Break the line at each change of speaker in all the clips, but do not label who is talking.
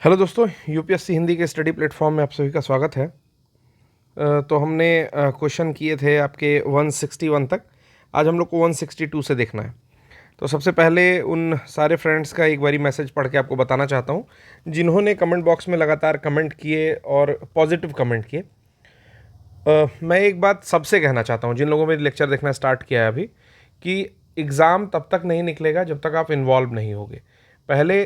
Hello दोस्तों, UPSC Hindi के study platform में आप सभी का स्वागत है। तो हमने क्वेश्चन किए थे आपके 161 तक। आज हम लोग को 162 से देखना है। तो सबसे पहले उन सारे फ्रेंड्स का एक बारी मैसेज पढ़ के आपको बताना चाहता हूँ जिन्होंने कमेंट बॉक्स में लगातार कमेंट किए और पॉजिटिव कमेंट किए। मैं एक बात सबसे कहना चाहता हूँ जिन लोगों ने लेक्चर देखना स्टार्ट किया है अभी, कि एग्ज़ाम तब तक नहीं निकलेगा जब तक आप इन्वॉल्व नहीं होगे। पहले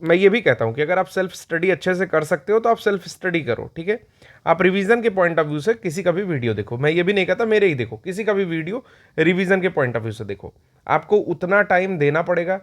मैं ये भी कहता हूँ कि अगर आप सेल्फ स्टडी अच्छे से कर सकते हो तो आप सेल्फ स्टडी करो, ठीक है। आप रिवीजन के पॉइंट ऑफ व्यू से किसी का भी वीडियो देखो, मैं ये भी नहीं कहता मेरे ही देखो, किसी का भी वीडियो रिवीजन के पॉइंट ऑफ व्यू से देखो। आपको उतना टाइम देना पड़ेगा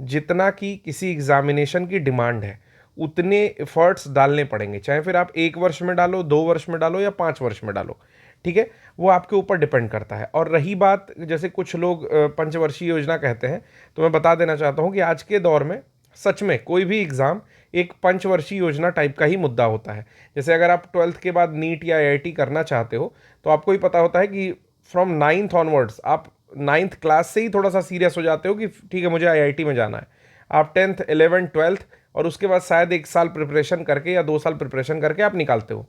जितना कि किसी एग्जामिनेशन की डिमांड है, उतने एफर्ट्स डालने पड़ेंगे, चाहे फिर आप 1 वर्ष में डालो, 2 वर्ष में डालो या 5 वर्ष में डालो, ठीक है। वो आपके ऊपर डिपेंड करता है। और रही बात, जैसे कुछ लोग पंचवर्षीय योजना कहते हैं, तो मैं बता देना चाहता हूँ कि आज के दौर में सच में कोई भी एग्ज़ाम एक पंचवर्षीय योजना टाइप का ही मुद्दा होता है। जैसे अगर आप 12th के बाद नीट या आईआईटी करना चाहते हो तो आपको ही पता होता है कि फ्रॉम 9th ऑनवर्ड्स आप 9th क्लास से ही थोड़ा सा सीरियस हो जाते हो कि ठीक है मुझे आईआईटी में जाना है। आप 10th 11th 12th और उसके बाद शायद 1 साल प्रिपरेशन करके या 2 साल प्रिपरेशन करके आप निकालते हो।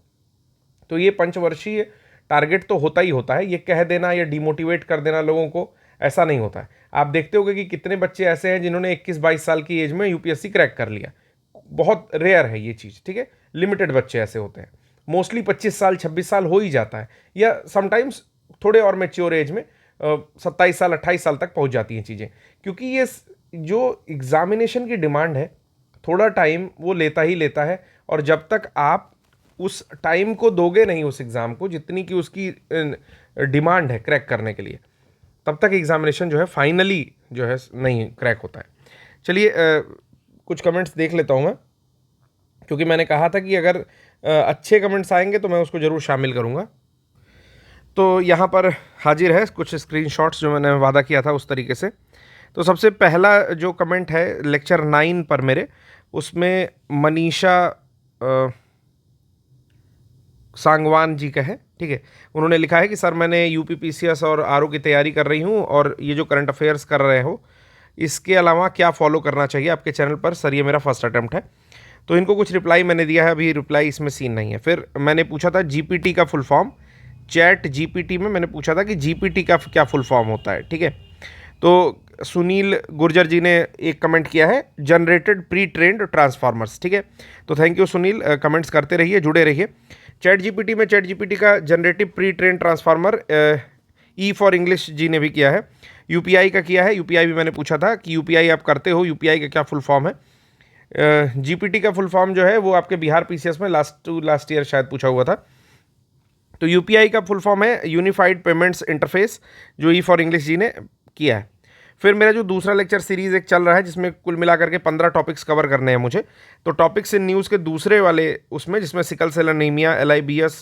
तो ये पंचवर्षीय टारगेट तो होता ही होता है। ये कह देना या डिमोटिवेट कर देना लोगों को, ऐसा नहीं होता है। आप देखते होगे कि कितने बच्चे ऐसे हैं जिन्होंने 21-22 साल की एज में यूपीएससी क्रैक कर लिया। बहुत रेयर है ये चीज़, ठीक है। लिमिटेड बच्चे ऐसे होते हैं। मोस्टली 25 साल 26 साल हो ही जाता है, या समटाइम्स थोड़े और मेच्योर एज में 27 साल 28 साल तक पहुंच जाती हैं चीज़ें। क्योंकि ये जो एग्जामिनेशन की डिमांड है, थोड़ा टाइम वो लेता ही लेता है। और जब तक आप उस टाइम को दोगे नहीं उस एग्ज़ाम को जितनी कि उसकी डिमांड है क्रैक करने के लिए, तब तक एग्जामिनेशन जो है फाइनली जो है नहीं क्रैक होता है। चलिए कुछ कमेंट्स देख लेता हूँ मैं, क्योंकि मैंने कहा था कि अगर अच्छे कमेंट्स आएंगे तो मैं उसको ज़रूर शामिल करूँगा। तो यहाँ पर हाजिर है कुछ स्क्रीनशॉट्स जो मैंने वादा किया था उस तरीके से। तो सबसे पहला जो कमेंट है लेक्चर 9 पर मेरे, उसमें मनीषा सांगवान जी का है, ठीक है। उन्होंने लिखा है कि सर मैंने यूपीपीसीएस और आरओ की तैयारी कर रही हूँ और ये जो करंट अफेयर्स कर रहे हो इसके अलावा क्या फॉलो करना चाहिए आपके चैनल पर सर, ये मेरा फर्स्ट अटैम्प्ट है। तो इनको कुछ रिप्लाई मैंने दिया है, अभी रिप्लाई इसमें सीन नहीं है। फिर मैंने पूछा था जीपीटी का फुल फॉर्म, चैट जीपीटी में मैंने पूछा था कि जीपीटी का क्या फुल फॉर्म होता है, ठीक है। तो सुनील गुर्जर जी ने एक कमेंट किया है, जनरेटेड प्री ट्रेंड ट्रांसफार्मर्स, ठीक है। तो थैंक यू सुनील, कमेंट्स करते रहिए, जुड़े रहिए। चैट जीपीटी में चैट जीपीटी का generative pre train transformer E for English जी ने भी किया है। यूपीआई का किया है, यूपीआई भी मैंने पूछा था कि यूपीआई आप करते हो, यूपीआई का क्या फुल फॉर्म है। जीपीटी का फुल फॉर्म जो है वो आपके बिहार पीसीएस में लास्ट ईयर शायद पूछा हुआ था। तो यूपीआई का फुल फॉर्म है यूनिफाइड पेमेंट्स इंटरफेस, जो ई फॉर इंग्लिश जी ने किया है। फिर मेरा जो दूसरा लेक्चर सीरीज़ एक चल रहा है जिसमें कुल मिलाकर के 15 टॉपिक्स कवर करने हैं मुझे। तो टॉपिक्स इन न्यूज़ के दूसरे वाले उसमें, जिसमें sickle cell anaemia, LIBS,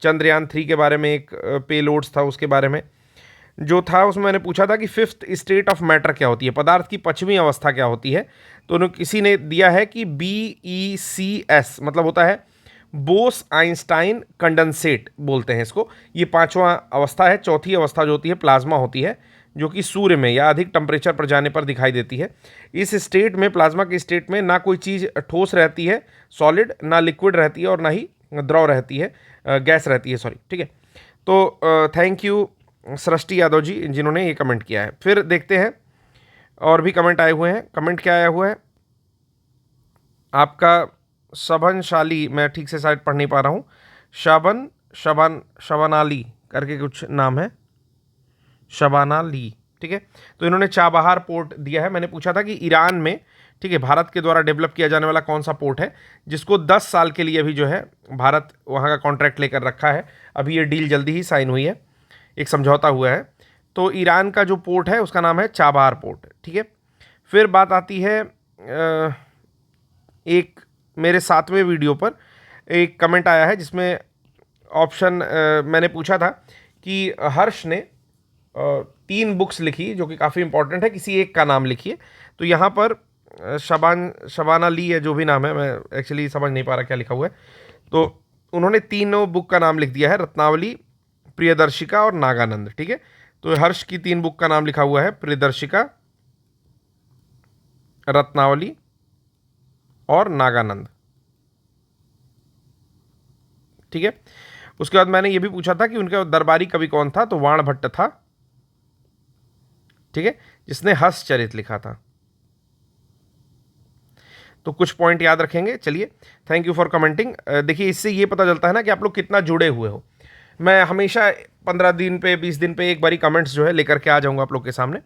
Chandrayaan 3 के बारे में एक पेलोड्स था, उसके बारे में जो था उसमें मैंने पूछा था कि फिफ्थ स्टेट ऑफ मैटर क्या होती है, पदार्थ की पांचवी अवस्था क्या होती है। तो किसी ने दिया है कि BECS मतलब होता है बोस आइंस्टाइन कंडेंसेट बोलते हैं इसको। ये पांचवा अवस्था है। चौथी अवस्था जो होती है प्लाज्मा होती है, जो कि सूर्य में या अधिक टेम्परेचर पर जाने पर दिखाई देती है। इस स्टेट में, प्लाज्मा के स्टेट में, ना कोई चीज़ ठोस रहती है सॉलिड, ना लिक्विड रहती है और ना ही द्रव रहती है, गैस रहती है, सॉरी, ठीक है। तो थैंक यू सृष्टि यादव जी जिन्होंने ये कमेंट किया है। फिर देखते हैं और भी कमेंट आए हुए हैं। कमेंट क्या आया हुआ है आपका, शबनशाली, मैं ठीक से शायद पढ़ नहीं पा रहा हूँ, शबानाली करके कुछ नाम है, शबानाली, ठीक है। तो इन्होंने चाबहार पोर्ट दिया है। मैंने पूछा था कि ईरान में, ठीक है, भारत के द्वारा डेवलप किया जाने वाला कौन सा पोर्ट है जिसको 10 साल के लिए अभी जो है भारत वहाँ का कॉन्ट्रैक्ट लेकर रखा है। अभी ये डील जल्दी ही साइन हुई है, एक समझौता हुआ है। तो ईरान का जो पोर्ट है उसका नाम है चाबहार पोर्ट, ठीक है। फिर बात आती है एक मेरे 7वें वीडियो पर एक कमेंट आया है जिसमें ऑप्शन मैंने पूछा था कि हर्ष ने 3 बुक्स लिखी जो कि काफ़ी इंपॉर्टेंट है, किसी एक का नाम लिखिए। तो यहाँ पर शबाना ली है, जो भी नाम है, मैं एक्चुअली समझ नहीं पा रहा क्या लिखा हुआ है। तो उन्होंने तीनों बुक का नाम लिख दिया है, रत्नावली, प्रियदर्शिका और नागानंद, ठीक है। तो हर्ष की 3 बुक का नाम लिखा हुआ है, प्रियदर्शिका, रत्नावली और नागानंद। ठीक है। उसके बाद मैंने ये भी पूछा था कि उनका दरबारी कवि कौन था, तो वाण भट्ट था, ठीक है, जिसने हर्षचरित लिखा था। तो कुछ पॉइंट याद रखेंगे। चलिए, थैंक यू फॉर कमेंटिंग। देखिए, इससे ये पता चलता है ना कि आप लोग कितना जुड़े हुए हो। मैं हमेशा 15 दिन पे 20 दिन पे एक बारी कमेंट्स जो है लेकर के आ जाऊंगा आप लोग के सामने।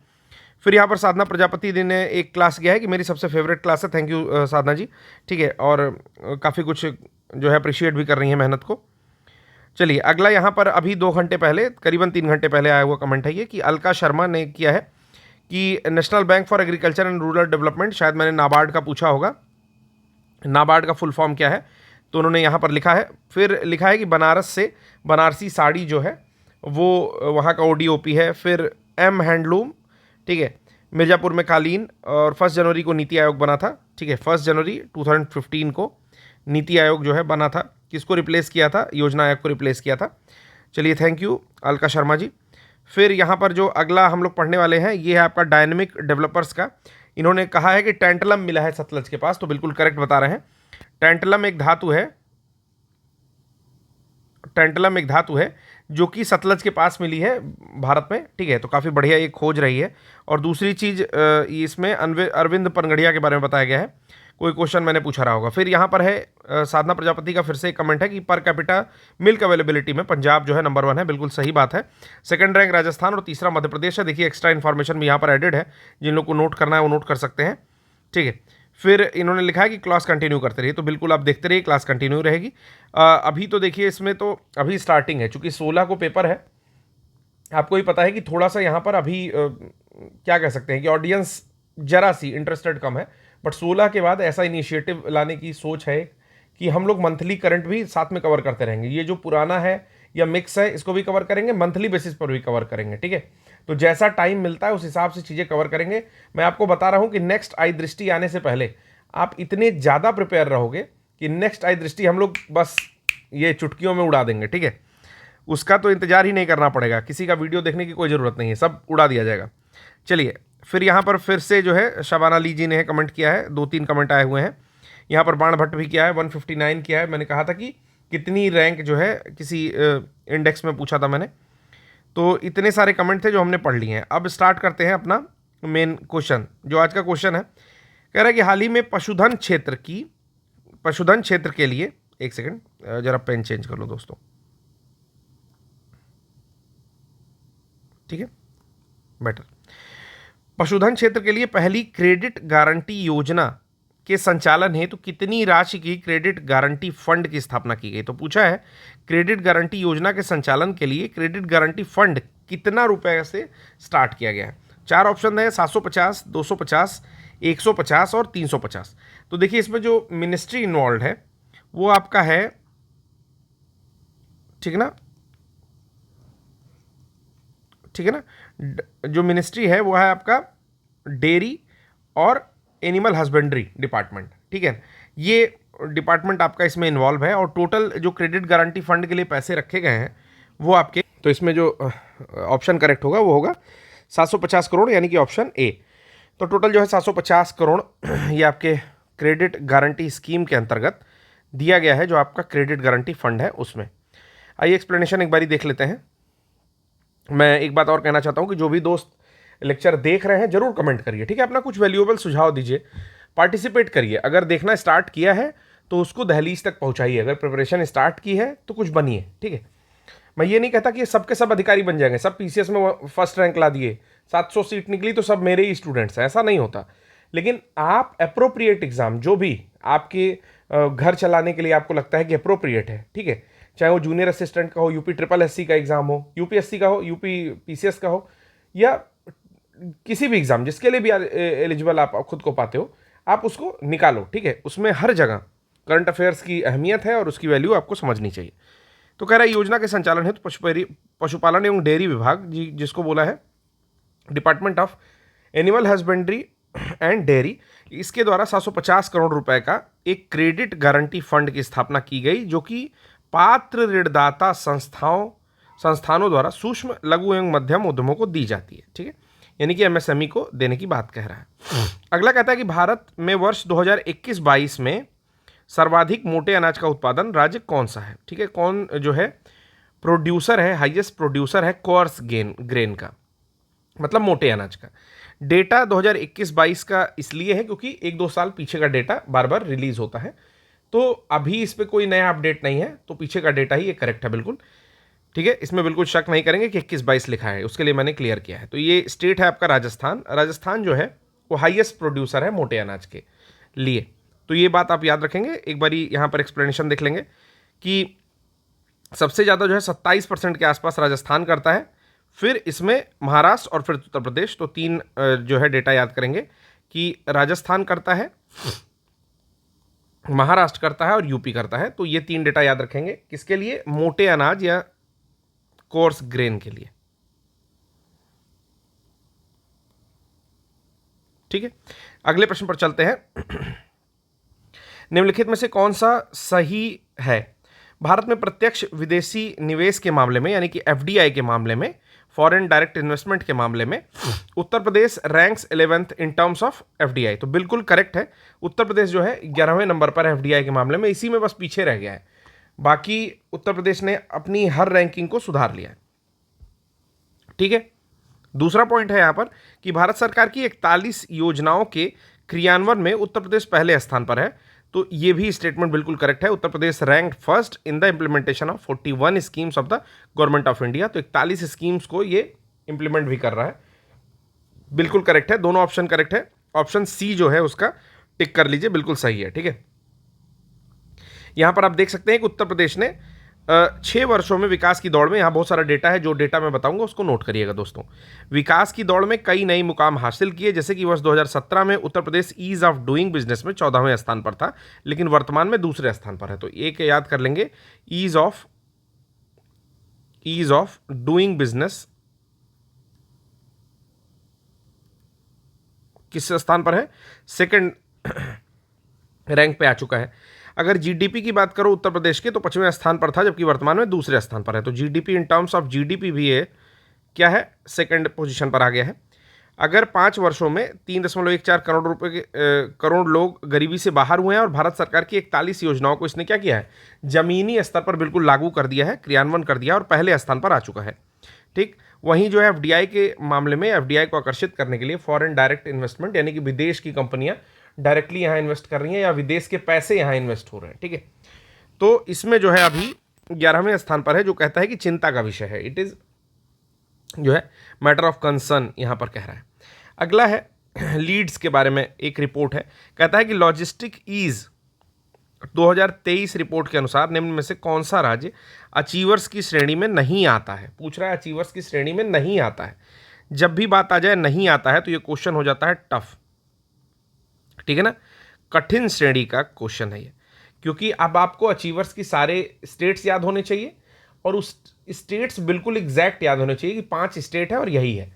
फिर यहाँ पर साधना प्रजापति जी ने एक क्लास किया है कि मेरी सबसे फेवरेट क्लास है, थैंक यू साधना जी, ठीक है, और काफ़ी कुछ जो है अप्रिशिएट भी कर रही है मेहनत को। चलिए, अगला यहाँ पर अभी 2 घंटे पहले, करीबन 3 घंटे पहले आया हुआ कमेंट है ये, कि अलका शर्मा ने किया है कि national bank for agriculture and rural development, शायद मैंने नाबार्ड का पूछा होगा, नाबार्ड का फुल फॉर्म क्या है, तो उन्होंने यहाँ पर लिखा है। फिर लिखा है कि बनारस से बनारसी साड़ी जो है वो वहाँ का ODOP है। फिर M हैंडलूम, ठीक है, मिर्ज़ापुर में कालीन, और 1 जनवरी को नीति आयोग बना था, ठीक है, 1 जनवरी 2015 को नीति आयोग जो है बना था। किसको रिप्लेस किया था? योजना आयोग को रिप्लेस किया था। चलिए, थैंक यू अलका शर्मा जी। फिर यहाँ पर जो अगला हम लोग पढ़ने वाले हैं ये है आपका डायनेमिक डेवलपर्स का। इन्होंने कहा है कि टैंटलम मिला है सतलज के पास, तो बिल्कुल करेक्ट बता रहे हैं। टैंटलम एक धातु है, टैंटलम एक धातु है जो कि सतलज के पास मिली है भारत में, ठीक है, तो काफ़ी बढ़िया ये खोज रही है। और दूसरी चीज़ इसमें अरविंद पनगड़िया के बारे में बताया गया है, कोई क्वेश्चन मैंने पूछा रहा होगा। फिर यहाँ पर है साधना प्रजापति का फिर से एक कमेंट है कि पर कैपिटा मिल्क अवेलेबिलिटी में पंजाब जो है नंबर 1 है, बिल्कुल सही बात है। सेकंड रैंक राजस्थान और तीसरा मध्य प्रदेश है। देखिए, एक्स्ट्रा इन्फॉर्मेशन भी यहाँ पर एडेड है, जिन लोग को नोट करना है वो नोट कर सकते हैं, ठीक है। फिर इन्होंने लिखा है कि क्लास कंटिन्यू करते रहिए, तो बिल्कुल आप देखते रहिए, क्लास कंटिन्यू रहेगी। अभी तो देखिए इसमें तो अभी स्टार्टिंग है, चूँकि 16 को पेपर है, आपको ही पता है कि थोड़ा सा यहाँ पर अभी क्या कह सकते हैं कि ऑडियंस जरा सी इंटरेस्टेड कम है। बट 16 के बाद ऐसा इनिशिएटिव लाने की सोच है कि हम लोग मंथली करंट भी साथ में कवर करते रहेंगे। ये जो पुराना है या मिक्स है इसको भी कवर करेंगे, मंथली बेसिस पर भी कवर करेंगे, ठीक है। तो जैसा टाइम मिलता है उस हिसाब से चीज़ें कवर करेंगे। मैं आपको बता रहा हूँ कि नेक्स्ट आई दृष्टि आने से पहले आप इतने ज़्यादा प्रिपेयर रहोगे कि नेक्स्ट आई दृष्टि हम लोग बस ये चुटकियों में उड़ा देंगे, ठीक है। उसका तो इंतजार ही नहीं करना पड़ेगा, किसी का वीडियो देखने की कोई ज़रूरत नहीं है, सब उड़ा दिया जाएगा। चलिए, फिर यहाँ पर फिर से जो है शबाना अली जी ने कमेंट किया है, 2-3 कमेंट आए हुए हैं। यहाँ पर बाण भट्ट भी किया है, 159 किया है। मैंने कहा था कि कितनी रैंक जो है किसी इंडेक्स में पूछा था मैंने, तो इतने सारे कमेंट थे जो हमने पढ़ लिए हैं। अब स्टार्ट करते हैं अपना मेन क्वेश्चन। जो आज का क्वेश्चन है, कह रहा है कि हाल ही में पशुधन क्षेत्र के लिए, एक सेकंड जरा पेन चेंज कर लो दोस्तों, ठीक है, बेटर। पशुधन क्षेत्र के लिए पहली क्रेडिट गारंटी योजना के संचालन हेतु कितनी राशि की क्रेडिट गारंटी फंड की स्थापना की गई? तो पूछा है क्रेडिट गारंटी योजना के संचालन के लिए क्रेडिट गारंटी फंड कितना रुपए से स्टार्ट किया गया है। 4 ऑप्शन है, 750, 250, 150 और 350। तो देखिए, इसमें जो मिनिस्ट्री इन्वॉल्व है वो आपका है, ठीक है ना, ठीक है ना, जो मिनिस्ट्री है वो है आपका डेयरी और एनिमल हस्बेंड्री डिपार्टमेंट, ठीक है। ये डिपार्टमेंट आपका इसमें इन्वॉल्व है। और टोटल जो क्रेडिट गारंटी फंड के लिए पैसे रखे गए हैं वो आपके, तो इसमें जो ऑप्शन करेक्ट होगा वो होगा 750 करोड़, यानी कि ऑप्शन ए। तो टोटल जो है 750 करोड़ ये आपके क्रेडिट गारंटी स्कीम के अंतर्गत दिया गया है, जो आपका क्रेडिट गारंटी फंड है उसमें। आइए एक्सप्लेनेशन एक बारी देख लेते हैं। मैं एक बात और कहना चाहता हूं कि जो भी दोस्त लेक्चर देख रहे हैं जरूर कमेंट करिए, ठीक है, अपना कुछ वैल्यूएबल सुझाव दीजिए, पार्टिसिपेट करिए। अगर देखना स्टार्ट किया है तो उसको दहलीज तक पहुंचाइए, अगर प्रिपरेशन स्टार्ट की है तो कुछ बनिए, ठीक है। मैं ये नहीं कहता कि सबके सब अधिकारी बन जाएंगे, सब PCS में फर्स्ट रैंक ला दिए, 700 सीट निकली तो सब मेरे ही स्टूडेंट्स हैं, ऐसा नहीं होता। लेकिन आप अप्रोप्रिएट एग्जाम, जो भी आपके घर चलाने के लिए आपको लगता है कि अप्रोप्रिएट है, ठीक है, चाहे वो जूनियर असिस्टेंट का हो, UPSSC का एग्जाम हो, UPSC का हो, UPPCS का हो, या किसी भी एग्जाम जिसके लिए भी एलिजिबल आप खुद को पाते हो, आप उसको निकालो, ठीक है। उसमें हर जगह करंट अफेयर्स की अहमियत है और उसकी वैल्यू आपको समझनी चाहिए। तो कह रहा है योजना के संचालन हेतु पशुपालन एवं डेयरी विभाग, जिसको बोला है department of animal husbandry and dairy, इसके द्वारा 750 करोड़ रुपए का एक क्रेडिट गारंटी फंड की स्थापना की गई, जो कि पात्र ऋणदाता संस्थानों द्वारा सूक्ष्म, लघु एवं मध्यम उद्यमों को दी जाती है, ठीक है, यानी कि MSME को देने की बात कह रहा है। अगला कहता है कि भारत में वर्ष 2021-22 में सर्वाधिक मोटे अनाज का उत्पादन राज्य कौन सा है? ठीक है, कौन जो है प्रोड्यूसर है, हाईएस्ट प्रोड्यूसर है कोर्स ग्रेन का, मतलब मोटे अनाज का। डेटा 2021-22 का इसलिए है क्योंकि 1-2 साल पीछे का डेटा बार बार रिलीज होता है, तो अभी इस पर कोई नया अपडेट नहीं है, तो पीछे का डेटा ही ये करेक्ट है बिल्कुल। ठीक है, इसमें बिल्कुल शक नहीं करेंगे कि 21-22 लिखा है, उसके लिए मैंने क्लियर किया है। तो ये स्टेट है आपका राजस्थान। राजस्थान जो है वो हाईएस्ट प्रोड्यूसर है मोटे अनाज के लिए, तो ये बात आप याद रखेंगे। एक बारी यहाँ पर एक्सप्लेनेशन देख लेंगे कि सबसे ज़्यादा जो है 27% के आसपास राजस्थान करता है, फिर इसमें महाराष्ट्र और फिर उत्तर प्रदेश। तो 3 जो है डेटा याद करेंगे कि राजस्थान करता है, महाराष्ट्र करता है और यूपी करता है। तो ये 3 डेटा याद रखेंगे, किसके लिए? मोटे अनाज या कोर्स ग्रेन के लिए। ठीक है, अगले प्रश्न पर चलते हैं। निम्नलिखित में से कौन सा सही है? भारत में प्रत्यक्ष विदेशी निवेश के मामले में, यानी कि एफडीआई के मामले में, फॉरेन डायरेक्ट इन्वेस्टमेंट के मामले में Uttar Pradesh ranks 11th in terms of FDI. तो बिल्कुल करेक्ट है, उत्तर प्रदेश जो है 11वें नंबर पर एफडीआई के मामले में, इसी में बस पीछे रह गया है। बाकी उत्तर प्रदेश ने अपनी हर रैंकिंग को सुधार लिया है। ठीक है, दूसरा पॉइंट है यहां पर कि भारत सरकार की 41 योजनाओं के क्रियान्वयन में उत्तर प्रदेश पहले स्थान पर है। तो ये भी स्टेटमेंट बिल्कुल करेक्ट है। Uttar Pradesh rank first in the implementation of 41 schemes of the government of India. तो 41 स्कीम्स को ये इंप्लीमेंट भी कर रहा है, बिल्कुल करेक्ट है। दोनों ऑप्शन करेक्ट है, ऑप्शन सी जो है उसका टिक कर लीजिए, बिल्कुल सही है। ठीक है, यहां पर आप देख सकते हैं कि उत्तर प्रदेश ने 6 वर्षों में विकास की दौड़ में, यहाँ बहुत सारा डेटा है, जो डेटा मैं बताऊंगा उसको नोट करिएगा दोस्तों। विकास की दौड़ में कई नई मुकाम हासिल किए, जैसे कि वर्ष 2017 में उत्तर प्रदेश ईज ऑफ डूइंग बिजनेस में 14वें स्थान पर था, लेकिन वर्तमान में दूसरे स्थान पर है। तो एक याद कर लेंगे, ईज ऑफ डूइंग बिजनेस किस स्थान पर है? सेकंड रैंक पे आ चुका है। अगर जीडीपी की बात करो उत्तर प्रदेश के, तो 5वें स्थान पर था, जबकि वर्तमान में दूसरे स्थान पर है। तो GDP in terms of GDP भी है क्या है? सेकंड पोजीशन पर आ गया है। अगर 5 वर्षों में 3.14 करोड़ लोग गरीबी से बाहर हुए हैं, और भारत सरकार की 41 योजनाओं को इसने क्या किया है? जमीनी स्तर पर बिल्कुल लागू कर दिया है, क्रियान्वयन कर दिया, और पहले स्थान पर आ चुका है। ठीक, वहीं जो है एफडीआई के मामले में, एफडीआई को आकर्षित करने के लिए फॉरेन डायरेक्ट इन्वेस्टमेंट, यानी कि विदेश की कंपनियां डायरेक्टली यहाँ इन्वेस्ट कर रही हैं या विदेश के पैसे यहाँ इन्वेस्ट हो रहे हैं। ठीक है, तो इसमें जो है अभी 11वें स्थान पर है, जो कहता है कि चिंता का विषय है, इट इज जो है मैटर ऑफ कंसर्न यहाँ पर कह रहा है। अगला है लीड्स के बारे में एक रिपोर्ट है, कहता है कि लॉजिस्टिक ईज 2023 रिपोर्ट के अनुसार निम्न में से कौन सा राज्य अचीवर्स की श्रेणी में नहीं आता है? पूछ रहा है अचीवर्स की श्रेणी में नहीं आता है। जब भी बात आ जाए नहीं आता है तो ये क्वेश्चन हो जाता है टफ। ठीक है ना, कठिन श्रेणी का क्वेश्चन है ये, क्योंकि अब आपको अचीवर्स की सारे स्टेट्स याद होने चाहिए, और उस स्टेट्स बिल्कुल एग्जैक्ट याद होने चाहिए कि 5 स्टेट है और यही है।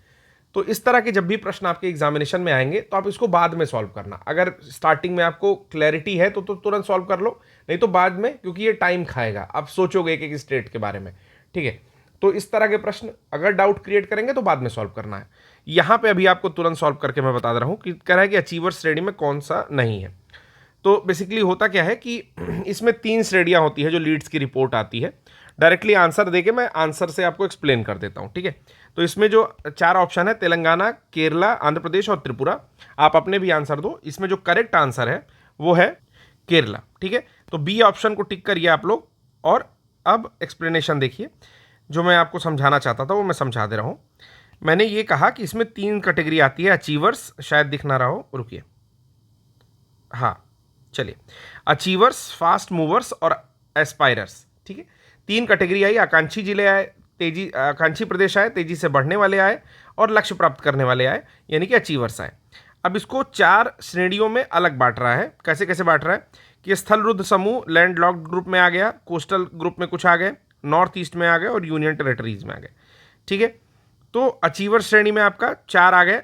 तो इस तरह के जब भी प्रश्न आपके एग्जामिनेशन में आएंगे तो आप इसको बाद में सॉल्व करना। अगर स्टार्टिंग में आपको क्लैरिटी है तो तुरंत सॉल्व कर लो, नहीं तो बाद में, क्योंकि ये टाइम खाएगा, आप सोचोगे एक एक स्टेट के बारे में। ठीक है, तो इस तरह के प्रश्न अगर डाउट क्रिएट करेंगे तो बाद में सॉल्व करना है। यहां पे अभी आपको तुरंत सॉल्व करके मैं बता दे रहा हूं कि कह रहा है कि अचीवर श्रेणी में कौन सा नहीं है। तो बेसिकली होता क्या है कि इसमें 3 श्रेणियां होती है जो लीड्स की रिपोर्ट आती है। डायरेक्टली आंसर देके मैं आंसर से आपको एक्सप्लेन कर देता हूं। ठीक है, तो इसमें जो 4 ऑप्शन है, तेलंगाना, केरला, आंध्र प्रदेश और त्रिपुरा, आप अपने भी आंसर दो। इसमें जो करेक्ट आंसर है वो है केरला। ठीक है, तो बी ऑप्शन को टिक करिए आप लोग, और अब एक्सप्लेनेशन देखिए। जो मैं आपको समझाना चाहता था वो मैं समझा दे रहा हूं। मैंने ये कहा कि इसमें 3 कैटेगरी आती है, अचीवर्स, शायद दिख ना रहा हो, रुकिए, हाँ चलिए, अचीवर्स, फास्ट मूवर्स और एस्पायरर्स। ठीक है, 3 कैटेगरी आई। आकांक्षी जिले आए, आकांक्षी प्रदेश आए, तेजी से बढ़ने वाले आए, और लक्ष्य प्राप्त करने वाले आए, यानी कि अचीवर्स आए। अब इसको 4 श्रेणियों में अलग बांट रहा है। कैसे कैसे बांट रहा है कि स्थल रुद्ध समूह लैंड लॉक्ड ग्रुप में आ गया, कोस्टल ग्रुप में कुछ आ गए, नॉर्थ ईस्ट में आ गए, और यूनियन टेरेटरीज में आ गए। ठीक है, तो अचीवर श्रेणी में आपका 4 आ गए,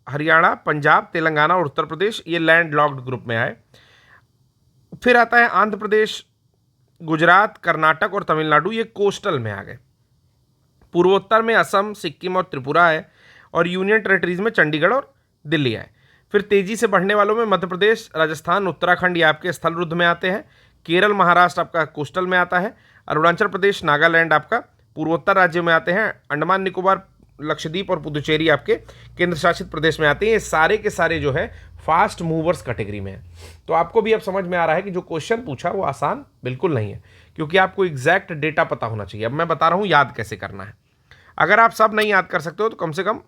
हरियाणा, पंजाब, तेलंगाना और उत्तर प्रदेश, ये लैंड लॉक्ड ग्रुप में आए। फिर आता है आंध्र प्रदेश, गुजरात, कर्नाटक और तमिलनाडु, ये कोस्टल में आ गए। पूर्वोत्तर में असम, सिक्किम और त्रिपुरा आए, और यूनियन टेरेटरीज में चंडीगढ़ और दिल्ली आए। फिर तेजी से बढ़ने वालों में मध्य प्रदेश, राजस्थान, उत्तराखंड ये आपके स्थल रुद्ध में आते हैं। केरल, महाराष्ट्र आपका कोस्टल में आता है। अरुणाचल प्रदेश, नागालैंड आपका पूर्वोत्तर राज्य में आते हैं। अंडमान निकोबार, लक्षद्वीप और पुदुचेरी आपके केंद्र शासित प्रदेश में आते हैं। ये सारे के सारे जो है फास्ट मूवर्स कैटेगरी में है। तो आपको भी अब समझ में आ रहा है कि जो क्वेश्चन पूछा वो आसान बिल्कुल नहीं है, क्योंकि आपको एग्जैक्ट डेटा पता होना चाहिए। अब मैं बता रहा हूँ याद कैसे करना है। अगर आप सब नहीं याद कर सकते हो तो कम से कम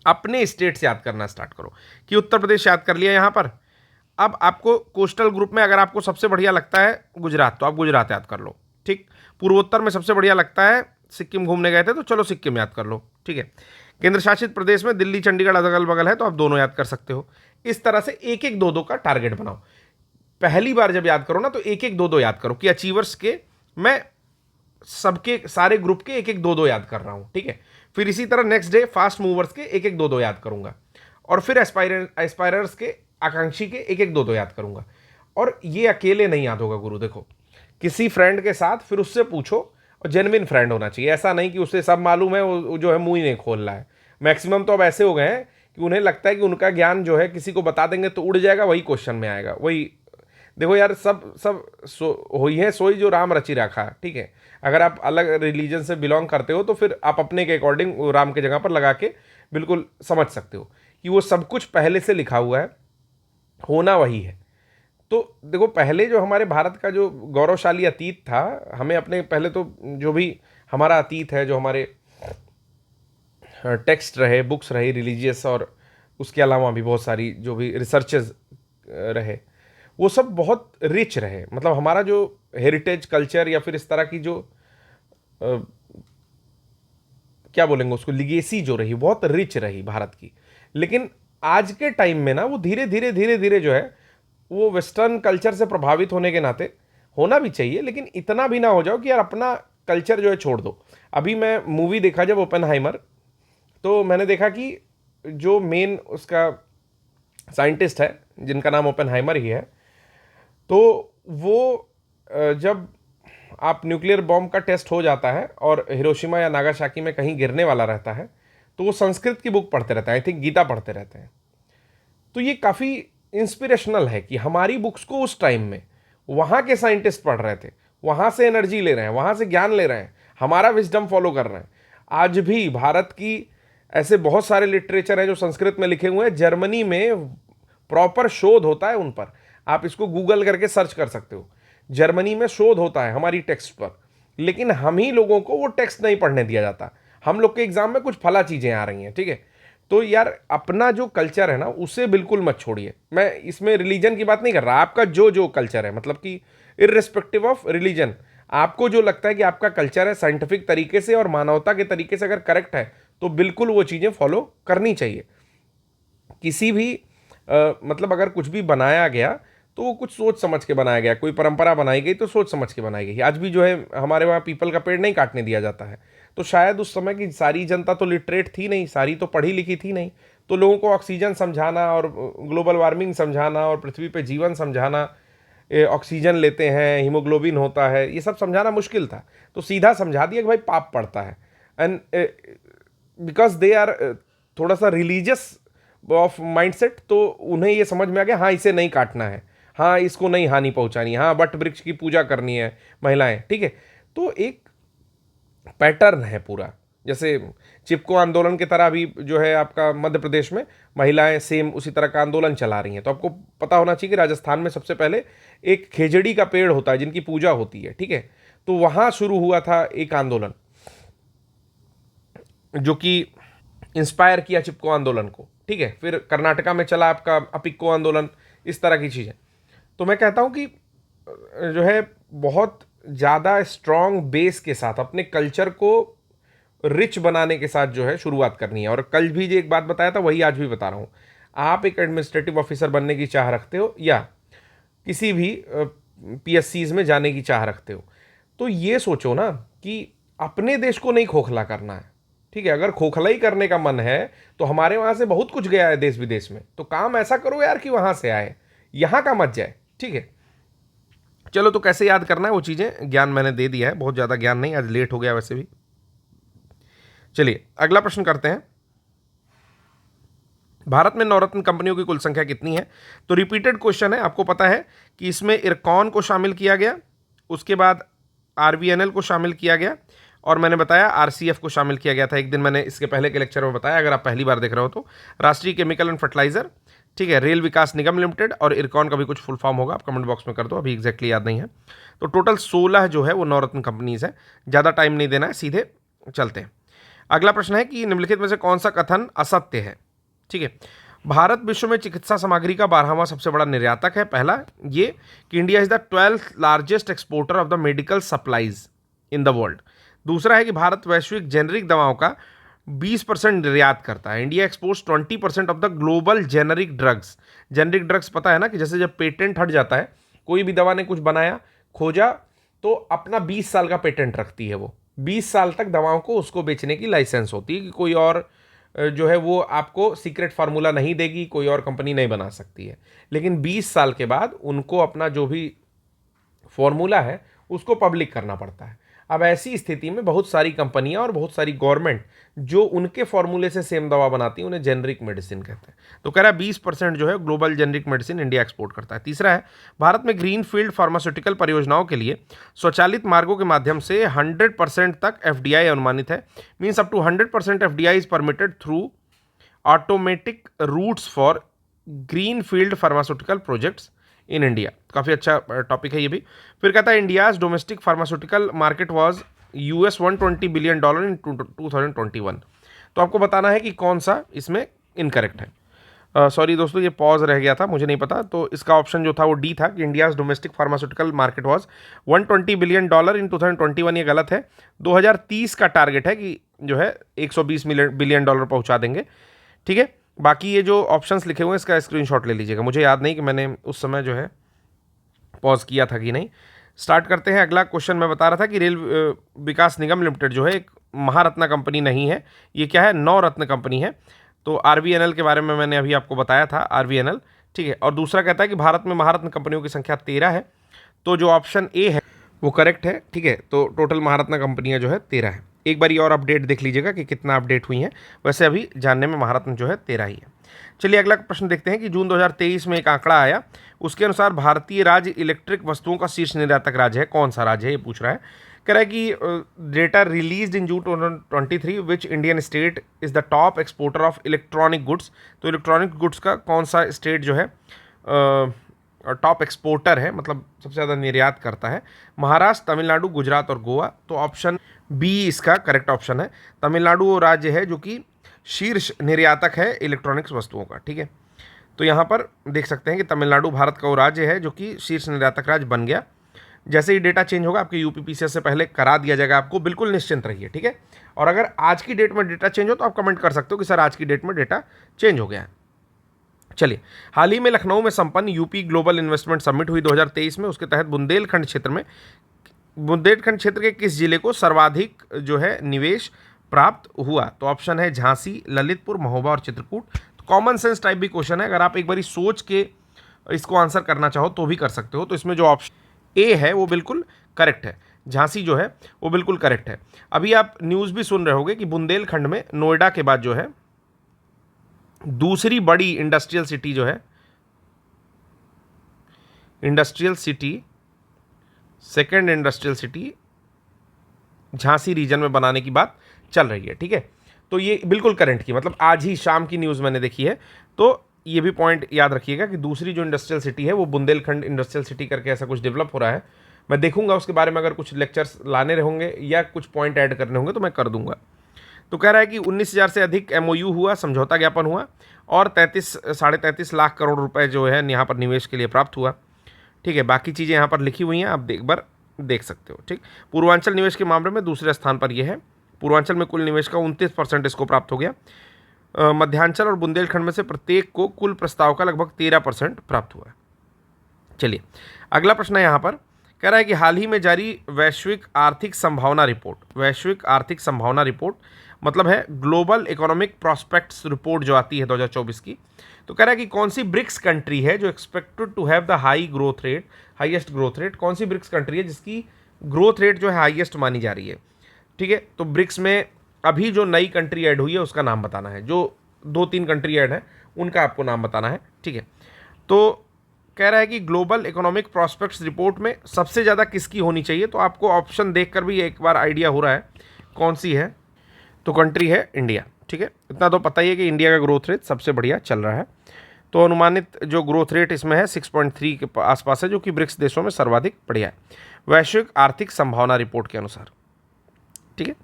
अपने स्टेट से याद करना स्टार्ट करो। कि उत्तर प्रदेश याद कर लिया यहाँ पर। अब आपको कोस्टल ग्रुप में अगर आपको सबसे बढ़िया लगता है गुजरात, तो आप गुजरात याद कर लो, ठीक। पूर्वोत्तर में सबसे बढ़िया लगता है सिक्किम, घूमने गए थे तो चलो सिक्किम याद कर लो, ठीक है। केंद्र शासित प्रदेश में दिल्ली, चंडीगढ़ अगल बगल है तो आप दोनों याद कर सकते हो। इस तरह से एक एक दो दो का टारगेट बनाओ। पहली बार जब याद करो ना तो एक एक दो दो याद करो कि अचीवर्स के मैं सबके सारे ग्रुप के एक एक दो दो याद कर रहा हूं, ठीक है। फिर इसी तरह नेक्स्ट डे फास्ट मूवर्स के एक एक दो दो याद करूंगा, और फिर एस्पायरर्स के, आकांक्षी के एक एक दो दो याद करूंगा। और ये अकेले नहीं याद होगा गुरु, देखो किसी फ्रेंड के साथ फिर उससे पूछो, और जेन्युइन फ्रेंड होना चाहिए। ऐसा नहीं कि उसे सब मालूम है, वो जो है मुंह ही नहीं खोल रहा है। मैक्सिमम तो अब ऐसे हो गए हैं कि उन्हें लगता है कि उनका ज्ञान जो है किसी को बता देंगे तो उड़ जाएगा, वही क्वेश्चन में आएगा। वही देखो यार, सब सब होई है सोई जो राम रचि रखा, ठीक है। अगर आप अलग रिलीजन से बिलोंग करते हो तो फिर आप अपने के अकॉर्डिंग राम के जगह पर लगा के बिल्कुल समझ सकते हो कि वो सब कुछ पहले से लिखा हुआ है, होना वही है। तो देखो पहले जो हमारे भारत का जो गौरवशाली अतीत था, हमें अपने पहले तो जो भी हमारा अतीत है, जो हमारे टेक्स्ट रहे, बुक्स रहे रिलीजियस, और उसके अलावा भी बहुत सारी जो भी रिसर्चेज रहे, वो सब बहुत रिच रहे। मतलब हमारा जो हेरिटेज कल्चर या फिर इस तरह की जो क्या बोलेंगे उसको, लिगेसी जो रही, बहुत रिच रही भारत की। लेकिन आज के टाइम में ना वो धीरे धीरे धीरे धीरे जो है वो वेस्टर्न कल्चर से प्रभावित होने के नाते, होना भी चाहिए लेकिन इतना भी ना हो जाओ कि यार अपना कल्चर जो है छोड़ दो। अभी मैं मूवी देखा जब ओपेनहाइमर, तो मैंने देखा कि जो मेन उसका साइंटिस्ट है जिनका नाम ओपेनहाइमर ही है, तो वो जब आप न्यूक्लियर बॉम्ब का टेस्ट हो जाता है और हिरोशिमा या नागासाकी में कहीं गिरने वाला रहता है, तो वो संस्कृत की बुक पढ़ते रहते हैं, आई थिंक गीता पढ़ते रहते हैं। तो ये काफ़ी इंस्पिरेशनल है कि हमारी बुक्स को उस टाइम में वहाँ के साइंटिस्ट पढ़ रहे थे, वहाँ से एनर्जी ले रहे हैं, वहाँ से ज्ञान ले रहे हैं, हमारा विजडम फॉलो कर रहे हैं। आज भी भारत की ऐसे बहुत सारे लिटरेचर हैं जो संस्कृत में लिखे हुए हैं। जर्मनी में प्रॉपर शोध होता है उन पर, आप इसको गूगल करके सर्च कर सकते हो। जर्मनी में शोध होता है हमारी टेक्स्ट पर, लेकिन हम ही लोगों को वो टेक्स्ट नहीं पढ़ने दिया जाता। हम लोग के एग्जाम में कुछ फला चीज़ें आ रही हैं, ठीक है। तो यार अपना जो कल्चर है ना उसे बिल्कुल मत छोड़िए। मैं इसमें रिलीजन की बात नहीं कर रहा, आपका जो जो कल्चर है, मतलब कि इर्रेस्पेक्टिव ऑफ रिलीजन, आपको जो लगता है कि आपका कल्चर है साइंटिफिक तरीके से और मानवता के तरीके से अगर करेक्ट है, तो बिल्कुल वो चीज़ें फॉलो करनी चाहिए। किसी भी मतलब अगर कुछ भी बनाया गया तो वो कुछ सोच समझ के बनाया गया, कोई परंपरा बनाई गई तो सोच समझ के बनाई गई। आज भी जो है हमारे वहाँ पीपल का पेड़ नहीं काटने दिया जाता है, तो शायद उस समय की सारी जनता तो लिटरेट थी नहीं, सारी तो पढ़ी लिखी थी नहीं, तो लोगों को ऑक्सीजन समझाना और ग्लोबल वार्मिंग समझाना और पृथ्वी पे जीवन समझाना, ऑक्सीजन लेते हैं, हीमोग्लोबिन होता है, ये सब समझाना मुश्किल था। तो सीधा समझा दिया कि भाई पाप पड़ता है। एंड बिकॉज दे आर थोड़ा सा रिलीजियस ऑफ माइंडसेट, तो उन्हें ये समझ में आ गया हाँ इसे नहीं काटना है, हाँ इसको नहीं हानि पहुंचानी है, हाँ वट वृक्ष की पूजा करनी है महिलाएं, ठीक है। तो एक पैटर्न है पूरा, जैसे चिपको आंदोलन की तरह भी जो है आपका मध्य प्रदेश में महिलाएं सेम उसी तरह का आंदोलन चला रही हैं। तो आपको पता होना चाहिए कि राजस्थान में सबसे पहले एक खेजड़ी का पेड़ होता है जिनकी पूजा होती है, ठीक है। तो वहाँ शुरू हुआ था एक आंदोलन जो कि इंस्पायर किया चिपको आंदोलन को, ठीक है। फिर कर्नाटका में चला आपका अपिक्को आंदोलन, इस तरह की चीज़ें। तो मैं कहता हूँ कि जो है बहुत ज़्यादा स्ट्रॉन्ग बेस के साथ अपने कल्चर को रिच बनाने के साथ जो है शुरुआत करनी है। और कल भी जो एक बात बताया था वही आज भी बता रहा हूँ। आप एक एडमिनिस्ट्रेटिव ऑफिसर बनने की चाह रखते हो या किसी भी पीएससीज में जाने की चाह रखते हो, तो ये सोचो ना कि अपने देश को नहीं खोखला करना है, ठीक है। अगर खोखला ही करने का मन है तो हमारे वहाँ से बहुत कुछ गया है देश विदेश में, तो काम ऐसा करो यार कि वहाँ से आए, यहाँ का मत जाए, ठीक है। चलो तो कैसे याद करना है वो चीज़ें, ज्ञान मैंने दे दिया है, बहुत ज़्यादा ज्ञान नहीं, आज लेट हो गया वैसे भी। चलिए अगला प्रश्न करते हैं। भारत में नवरत्न कंपनियों की कुल संख्या कितनी है? तो रिपीटेड क्वेश्चन है, आपको पता है कि इसमें इरकॉन को शामिल किया गया, उसके बाद आरवीएनएल को शामिल किया गया, और मैंने बताया आरसीएफ को शामिल किया गया था। एक दिन मैंने इसके पहले के लेक्चर में बताया, अगर आप पहली बार देख रहे हो तो। राष्ट्रीय केमिकल एंड फर्टिलाइजर, ठीक है, रेल विकास निगम लिमिटेड, और इरकॉन का भी कुछ फुल फॉर्म होगा, आप कमेंट बॉक्स में कर दो, अभी एग्जैक्टली याद नहीं है। तो टोटल 16 जो है वो नवरत्न कंपनीज है। ज़्यादा टाइम नहीं देना है, सीधे चलते हैं। अगला प्रश्न है कि निम्नलिखित में से कौन सा कथन असत्य है? ठीक है, भारत विश्व में चिकित्सा सामग्री का 12वां सबसे बड़ा निर्यातक है। पहला ये कि India is the 12th largest exporter of the medical supplies in the world. दूसरा है कि भारत वैश्विक जेनरिक दवाओं का 20% निर्यात करता है। India exports 20% of the global generic drugs. Generic drugs पता है ना, कि जैसे जब पेटेंट हट जाता है, कोई भी दवा ने कुछ बनाया, खोजा, तो अपना 20 साल का पेटेंट रखती है वो। 20 साल तक दवाओं को उसको बेचने की लाइसेंस होती है, कि कोई और जो है वो आपको सीक्रेट फार्मूला नहीं देगी, कोई और कंपनी नहीं बना सकती है। लेकिन 20 साल के बाद उनको अपना जो भी फॉर्मूला है उसको पब्लिक करना पड़ता है। अब ऐसी स्थिति में बहुत सारी कंपनियां और बहुत सारी गवर्नमेंट जो उनके फॉर्मूले से सेम दवा बनाती है, उन्हें जेनरिक मेडिसिन कहते हैं। तो कह रहा है 20% जो है global generic medicine India export करता है। तीसरा है, भारत में ग्रीन फील्ड फार्मास्यूटिकल परियोजनाओं के लिए स्वचालित मार्गों के माध्यम से 100% तक एफडीआई अनुमानित है। Means up to 100% FDI is permitted through automatic routes for green field pharmaceutical projects in India. काफ़ी अच्छा टॉपिक है ये भी। फिर कहता है India's domestic pharmaceutical market was $120 billion in 2021। तो आपको बताना है कि कौन सा इसमें इनकरेक्ट है। सॉरी दोस्तों, ये पॉज रह गया था, मुझे नहीं पता। तो इसका ऑप्शन जो था वो डी था, कि India's domestic pharmaceutical market was $120 billion in 2021। ये गलत है। 2030 का टारगेट है कि जो है 120 बिलियन डॉलर पहुंचा देंगे। ठीक है, बाकी ये जो ऑप्शंस लिखे हुए हैं इसका स्क्रीनशॉट ले लीजिएगा। मुझे याद नहीं कि मैंने उस समय जो है पॉज किया था कि नहीं। स्टार्ट करते हैं। अगला क्वेश्चन मैं बता रहा था कि रेल विकास निगम लिमिटेड जो है एक महारत्न कंपनी नहीं है, ये क्या है, नवरत्न कंपनी है। तो आरवीएनएल के बारे में मैंने अभी आपको बताया था, आरवीएनएल, ठीक है। और दूसरा कहता है कि भारत में महारत्न कंपनियों की संख्या 13 है। तो जो ऑप्शन ए है वो करेक्ट है, ठीक है। तो टोटल महारत्न कंपनियां जो है 13 है। एक बार ये और अपडेट देख लीजिएगा कि कितना अपडेट हुई हैं। वैसे अभी जानने में महारत्न जो है 13 ही है। चलिए अगला प्रश्न देखते हैं कि जून 2023 में एक आंकड़ा आया, उसके अनुसार भारतीय राज्य इलेक्ट्रिक वस्तुओं का शीर्ष निर्यातक राज्य है। कौन सा राज्य है ये पूछ रहा है। कह रहा है कि data released in June 2023 which Indian state is the top exporter of electronic goods. तो इलेक्ट्रॉनिक गुड्स का कौन सा स्टेट जो है टॉप एक्सपोर्टर है, मतलब सबसे ज़्यादा निर्यात करता है? महाराष्ट्र, तमिलनाडु, गुजरात और गोवा। तो ऑप्शन बी इसका करेक्ट ऑप्शन है। तमिलनाडु वो राज्य है जो कि शीर्ष निर्यातक है इलेक्ट्रॉनिक्स वस्तुओं का, ठीक है। तो यहाँ पर देख सकते हैं कि तमिलनाडु भारत का वो राज्य है जो कि शीर्ष निर्यातक राज्य बन गया। जैसे ही डेटा चेंज होगा आपके यूपीपीसीएस से पहले करा दिया जाएगा आपको, बिल्कुल निश्चिंत रहिए, ठीक है। और अगर आज की डेट में डेटा चेंज हो तो आप कमेंट कर सकते हो कि सर आज की डेट में डेटा चेंज हो गया है। चलिए, हाल ही में लखनऊ में संपन्न यूपी ग्लोबल इन्वेस्टमेंट समिट हुई 2023 में। उसके तहत बुंदेलखंड क्षेत्र के किस जिले को सर्वाधिक जो है निवेश प्राप्त हुआ? तो ऑप्शन है झांसी, ललितपुर, महोबा और चित्रकूट। तो कॉमन सेंस टाइप भी क्वेश्चन है, अगर आप एक बारी सोच के इसको आंसर करना चाहो तो भी कर सकते हो। तो इसमें जो ऑप्शन ए है वो बिल्कुल करेक्ट है, झांसी जो है वो बिल्कुल करेक्ट है। अभी आप न्यूज़ भी सुन रहे होंगे कि बुंदेलखंड में नोएडा के बाद जो है दूसरी बड़ी इंडस्ट्रियल सिटी जो है, second industrial city Jhansi region में बनाने की बात चल रही है, ठीक है। तो ये बिल्कुल करंट की, मतलब आज ही शाम की न्यूज़ मैंने देखी है। तो ये भी पॉइंट याद रखिएगा कि दूसरी जो इंडस्ट्रियल सिटी है वो बुंदेलखंड इंडस्ट्रियल सिटी करके ऐसा कुछ डेवलप हो रहा है। मैं देखूंगा उसके बारे में, अगर कुछ लेक्चर्स लाने रहेंगे या कुछ पॉइंट ऐड करने होंगे तो मैं कर दूंगा। तो कह रहा है कि 19,000 से अधिक MOU हुआ, समझौता ज्ञापन हुआ, और 33-33.5 लाख करोड़ रुपए जो है यहाँ पर निवेश के लिए प्राप्त हुआ, ठीक है। बाकी चीज़ें यहाँ पर लिखी हुई हैं, आप एक बार देख सकते हो, ठीक। पूर्वांचल निवेश के मामले में दूसरे स्थान पर यह है। पूर्वांचल में कुल निवेश का 29% इसको प्राप्त हो गया। मध्यांचल और बुंदेलखंड में से प्रत्येक को कुल प्रस्ताव का लगभग 13% प्राप्त हुआ है। चलिए अगला प्रश्न है यहाँ पर, कह रहा है कि हाल ही में जारी वैश्विक आर्थिक संभावना रिपोर्ट मतलब है ग्लोबल इकोनॉमिक प्रॉस्पेक्ट्स रिपोर्ट जो आती है 2024 की। तो कह रहा है कि कौन सी ब्रिक्स कंट्री है जो expected to have the highest growth rate? कौन सी ब्रिक्स कंट्री है जिसकी ग्रोथ रेट जो है हाईएस्ट मानी जा रही है, ठीक है। तो ब्रिक्स में अभी जो नई कंट्री ऐड हुई है उसका नाम बताना है। जो 2-3 कंट्री ऐड है उनका आपको नाम बताना है, ठीक है। तो कह रहा है कि ग्लोबल इकोनॉमिक प्रॉस्पेक्ट्स रिपोर्ट में सबसे ज़्यादा किसकी होनी चाहिए, तो आपको ऑप्शन देखकर भी एक बार आइडिया हो रहा है कौन सी है। तो कंट्री है इंडिया, ठीक है। इतना तो पता ही है कि इंडिया का ग्रोथ रेट सबसे बढ़िया चल रहा है। तो अनुमानित जो ग्रोथ रेट इसमें है 6.3 के आसपास है, जो कि ब्रिक्स देशों में सर्वाधिक बढ़िया है वैश्विक आर्थिक संभावना रिपोर्ट के अनुसार, ठीक है।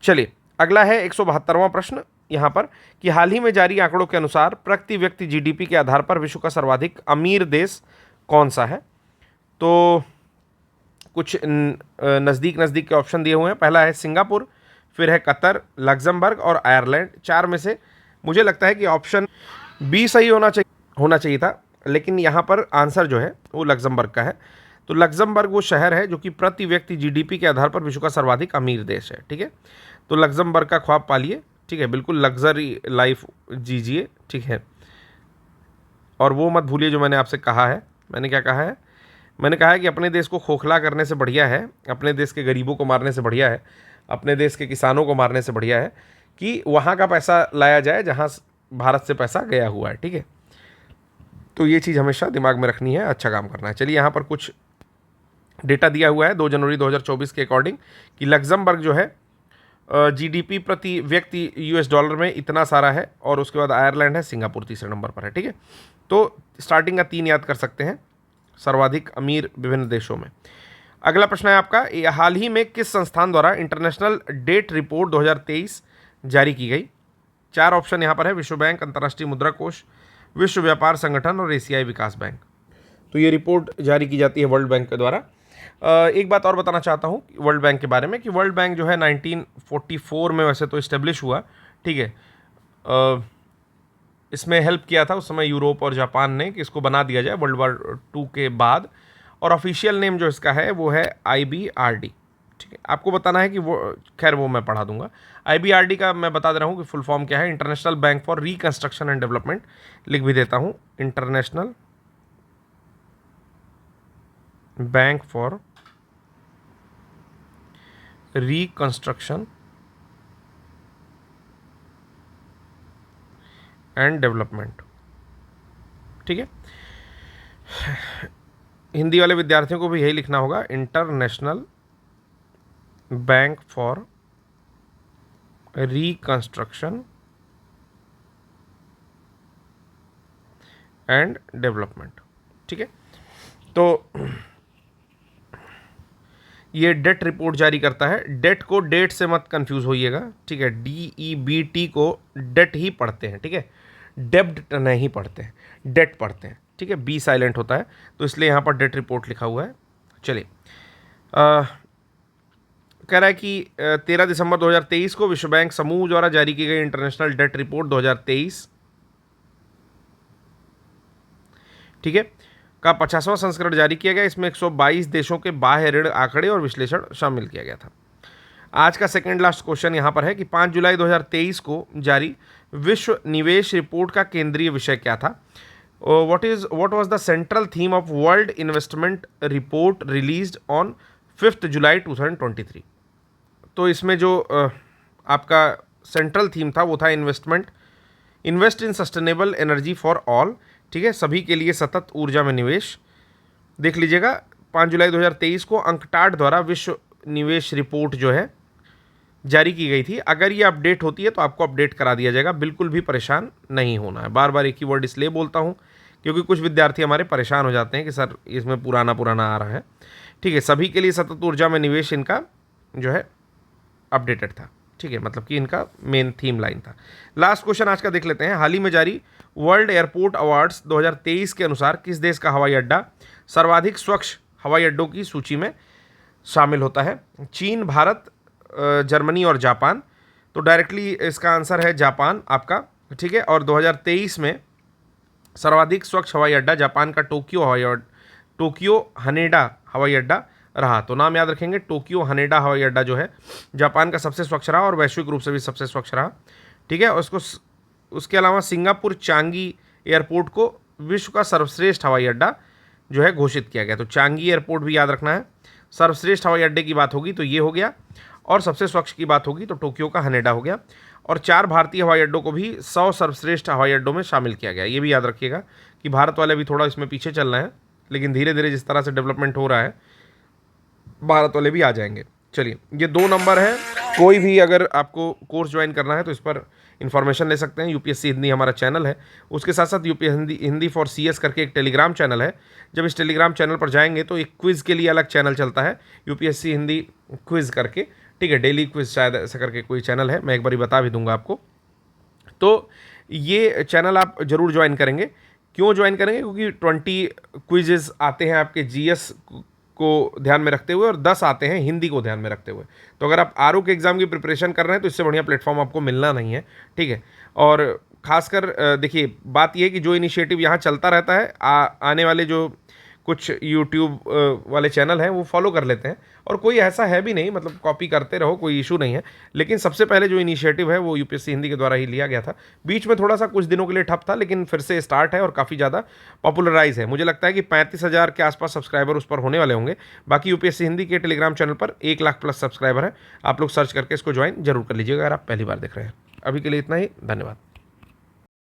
चलिए अगला है 172वां प्रश्न यहाँ पर कि हाल ही में जारी आंकड़ों के अनुसार प्रति व्यक्ति जीडीपी के आधार पर विश्व का सर्वाधिक अमीर देश कौन सा है। तो कुछ नज़दीक नज़दीक के ऑप्शन दिए हुए हैं। पहला है सिंगापुर, फिर है कतर, लग्जमबर्ग और आयरलैंड। चार में से मुझे लगता है कि ऑप्शन बी सही होना चाहिए था, लेकिन यहाँ पर आंसर जो है वो लग्जमबर्ग का है। तो लग्जमबर्ग वो शहर है जो कि प्रति व्यक्ति जीडीपी के आधार पर विश्व का सर्वाधिक अमीर देश है, ठीक है। तो लग्जमबर्ग का ख्वाब पालिए, ठीक है, बिल्कुल लग्जरी लाइफ जीजिए, ठीक है। और वो मत भूलिए जो मैंने आपसे कहा है। मैंने क्या कहा है? मैंने कहा है कि अपने देश को खोखला करने से बढ़िया है, अपने देश के गरीबों को मारने से बढ़िया है, अपने देश के किसानों को मारने से बढ़िया है कि वहाँ का पैसा लाया जाए जहाँ भारत से पैसा गया हुआ है, ठीक है। तो ये चीज़ हमेशा दिमाग में रखनी है, अच्छा काम करना है। चलिए यहाँ पर कुछ डेटा दिया हुआ है 2 जनवरी 2024 के अकॉर्डिंग कि लग्जमबर्ग जो है जीडीपी प्रति व्यक्ति यूएस डॉलर में इतना सारा है, और उसके बाद आयरलैंड है, सिंगापुर तीसरे नंबर पर है, ठीक है। तो स्टार्टिंग का 3 याद कर सकते हैं, सर्वाधिक अमीर विभिन्न देशों में। अगला प्रश्न है आपका, हाल ही में किस संस्थान द्वारा इंटरनेशनल डेट रिपोर्ट 2023 जारी की गई। 4 ऑप्शन यहाँ पर है, विश्व बैंक, अंतर्राष्ट्रीय मुद्रा कोष, विश्व व्यापार संगठन और एशियाई विकास बैंक। तो ये रिपोर्ट जारी की जाती है वर्ल्ड बैंक के द्वारा। एक बात और बताना चाहता हूँ वर्ल्ड बैंक के बारे में कि वर्ल्ड बैंक जो है 1944 में वैसे तो इस्टेब्लिश हुआ, ठीक है। इसमें हेल्प किया था उस समय यूरोप और जापान ने कि इसको बना दिया जाए वर्ल्ड वॉर 2 के बाद, और ऑफिशियल नेम जो इसका है वो है IBRD, ठीक है। आपको बताना है कि वो, खैर वो मैं पढ़ा दूंगा। IBRD का मैं बता दे रहा हूँ कि फुल फॉर्म क्या है, international bank for reconstruction and development. लिख भी देता हूँ, international bank for reconstruction and development, ठीक है। हिंदी वाले विद्यार्थियों को भी यही लिखना होगा, international bank for reconstruction and development, ठीक है। तो ये डेट रिपोर्ट जारी करता है। डेट को डेट से मत कंफ्यूज होइएगा, ठीक है। DEBT को डेट ही पढ़ते हैं, ठीक है, डेब्ट नहीं पढ़ते हैं, डेट पढ़ते हैं, ठीक है। बी साइलेंट होता है, तो इसलिए यहाँ पर डेट रिपोर्ट लिखा हुआ है। चलिए कह रहा है कि 13 दिसंबर 2023 को विश्व बैंक समूह द्वारा जारी की गई इंटरनेशनल डेट रिपोर्ट 2023, ठीक है, का 50वां संस्करण जारी किया गया। इसमें 122 देशों के बाह्य ऋण आंकड़े और विश्लेषण शामिल किया गया था। आज का सेकंड लास्ट क्वेश्चन यहाँ पर है कि 5 जुलाई 2023 को जारी विश्व निवेश रिपोर्ट का केंद्रीय विषय क्या था। What was the central theme of world investment report released on 5 जुलाई 2023। तो इसमें जो आपका सेंट्रल थीम था वो था invest in sustainable energy for all, ठीक है, सभी के लिए सतत ऊर्जा में निवेश। देख लीजिएगा 5 जुलाई 2023 को अंकटाड द्वारा विश्व निवेश रिपोर्ट जो है जारी की गई थी। अगर ये अपडेट होती है तो आपको अपडेट करा दिया जाएगा, बिल्कुल भी परेशान नहीं होना है। बार बार एक ही वर्ड इसलिए बोलता हूँ क्योंकि कुछ विद्यार्थी हमारे परेशान हो जाते हैं कि सर इसमें पुराना आ रहा है, ठीक है। सभी के लिए सतत ऊर्जा में निवेश इनका जो है अपडेटेड था, ठीक है, मतलब कि इनका मेन थीम लाइन था। लास्ट क्वेश्चन आज का देख लेते हैं। हाल ही में जारी वर्ल्ड एयरपोर्ट अवार्ड्स 2023 के अनुसार किस देश का हवाई अड्डा सर्वाधिक स्वच्छ हवाई अड्डों की सूची में शामिल होता है। चीन, भारत, जर्मनी और जापान। तो डायरेक्टली इसका आंसर है जापान आपका, ठीक है। और 2023 में सर्वाधिक स्वच्छ हवाई अड्डा जापान का टोक्यो हनेडा हवाई अड्डा रहा। तो नाम याद रखेंगे, टोक्यो हनेडा हवाई अड्डा जो है जापान का सबसे स्वच्छ रहा और वैश्विक रूप से भी सबसे स्वच्छ रहा, ठीक है। उसके अलावा सिंगापुर चांगी एयरपोर्ट को विश्व का सर्वश्रेष्ठ हवाई अड्डा जो है घोषित किया गया। तो चांगी एयरपोर्ट भी याद रखना है। सर्वश्रेष्ठ हवाई अड्डे की बात होगी तो ये हो गया, और सबसे स्वच्छ की बात होगी तो टोक्यो का हनेडा हो गया। और 4 भारतीय हवाई अड्डों को भी 100 सर्वश्रेष्ठ हवाई अड्डों में शामिल किया गया है। ये भी याद रखिएगा कि भारत वाले भी थोड़ा इसमें पीछे चल रहे हैं, लेकिन धीरे धीरे जिस तरह से डेवलपमेंट हो रहा है भारत वाले भी आ जाएंगे। चलिए, ये 2 नंबर है। कोई भी अगर आपको कोर्स ज्वाइन करना है तो इस पर इन्फॉर्मेशन ले सकते हैं। यूपीएससी हिंदी हमारा चैनल है, उसके साथ साथ यूपीएससी हिंदी फॉर सीएस करके एक टेलीग्राम चैनल है। जब इस टेलीग्राम चैनल पर जाएंगे तो एक क्विज़ के लिए अलग चैनल चलता है, यूपीएससी हिंदी क्विज़ करके, ठीक है, डेली क्विज़ शायद ऐसा करके कोई चैनल है, मैं एक बार बता भी दूंगा आपको। तो ये चैनल आप जरूर ज्वाइन करेंगे। क्यों ज्वाइन करेंगे? क्योंकि 20 क्विजेज़ आते हैं आपके जीएस को ध्यान में रखते हुए और 10 आते हैं हिंदी को ध्यान में रखते हुए। तो अगर आप आरओ के एग्ज़ाम की प्रिपरेशन कर रहे हैं तो इससे बढ़िया प्लेटफॉर्म आपको मिलना नहीं है, ठीक है। और खासकर देखिए, बात यह है कि जो इनिशिएटिव यहाँ चलता रहता है, आने वाले जो कुछ यूट्यूब वाले चैनल हैं वो फॉलो कर लेते हैं, और कोई ऐसा है भी नहीं, मतलब कॉपी करते रहो, कोई इशू नहीं है। लेकिन सबसे पहले जो इनिशिएटिव है वो यूपीएससी हिंदी के द्वारा ही लिया गया था। बीच में थोड़ा सा कुछ दिनों के लिए ठप था, लेकिन फिर से स्टार्ट है और काफ़ी ज़्यादा पॉपुलराइज है। मुझे लगता है कि 35,000 के आसपास सब्सक्राइबर उस पर होने वाले होंगे। बाकी यूपीएससी हिंदी के टेलीग्राम चैनल पर 1 लाख प्लस सब्सक्राइबर हैं। आप लोग सर्च करके इसको ज्वाइन जरूर कर लीजिएगा अगर आप पहली बार देख रहे हैं। अभी के लिए इतना ही, धन्यवाद।